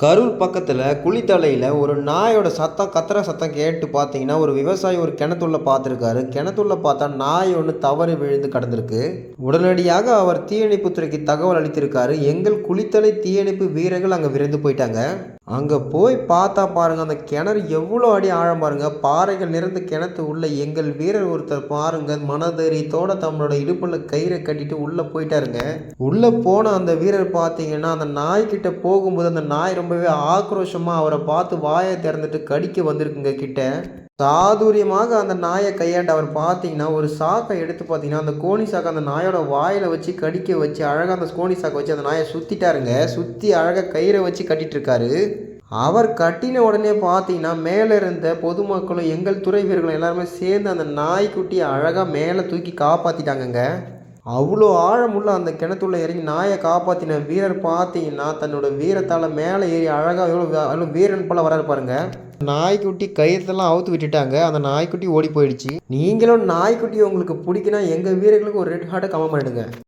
கரூர் பக்கத்தில் குளித்தலையில் ஒரு நாயோட சத்தம் கத்துற சத்தம் கேட்டு பார்த்தீங்கன்னா ஒரு விவசாயி ஒரு கிணத்துள்ள பார்த்துருக்காரு. கிணத்துள்ள பார்த்தா நாய் ஒன்று தவறி விழுந்து கிடந்திருக்கு. உடனடியாக அவர் தீயணைப்புத்துறைக்கு தகவல் அளித்திருக்காரு. எங்கள் குளித்தலை தீயணைப்பு வீரர்கள் அங்கே விரைந்து போயிட்டாங்க. அங்கே போய் பார்த்தா பாருங்க, அந்த கிணறு எவ்வளோ அடி ஆழம் பாருங்க. பாறைகள் நிறைந்த கிணத்து உள்ள எங்கள் வீரர் ஒருத்தர் பாருங்க மனதைரியத்தோட தம்மளோட இடுப்புல கயிறை கட்டிட்டு உள்ள போயிட்டாருங்க. உள்ள போன அந்த வீரர் பார்த்தீங்கன்னா அந்த நாய்கிட்ட போகும்போது அந்த நாய் ரொம்பவே ஆக்ரோஷமா அவரை பார்த்து வாயை திறந்துட்டு கடிக்க வந்திருக்குங்க கிட்ட. சாதுரியமாக அந்த நாயை கையாண்டு அவர் பார்த்தீங்கன்னா ஒரு சாக்கை எடுத்து பார்த்தீங்கன்னா அந்த கோணி சாக்கை அந்த நாயோட வாயில் வச்சு கடிக்க வச்சு அழகாக அந்த கோணி சாக்கை வச்சு அந்த நாயை சுற்றிட்டாருங்க. சுற்றி அழகாக கயிறை வச்சு கட்டிட்டு இருக்காரு. அவர் கட்டின உடனே பார்த்தீங்கன்னா மேலே இருந்த பொதுமக்களும் எங்கள் துறை வீரர்களும் எல்லாருமே சேர்ந்து அந்த நாய்க்குட்டியை அழகாக மேலே தூக்கி காப்பாற்றிட்டாங்கங்க. அவ்வளோ ஆழமுள்ள அந்த கிணத்துள்ள இறங்கி நாயை காப்பாற்றின வீரர் பார்த்தீங்கன்னா தன்னோட வீரத்தால் மேலே ஏறி அழகாக எவ்வளோ வீரன் போல் வராரு பாருங்க. நாய்க்குட்டி கயிறத்தெல்லாம் அவுத்து விட்டுட்டாங்க. அந்த நாய்க்குட்டி ஓடி போயிடுச்சு. நீங்களும் நாய்க்குட்டி உங்களுக்கு பிடிக்குன்னா எங்கள் வீரர்களுக்கு ஒரு ரெட் ஹார்ட்டை கமெண்ட் பண்ணிடுங்க.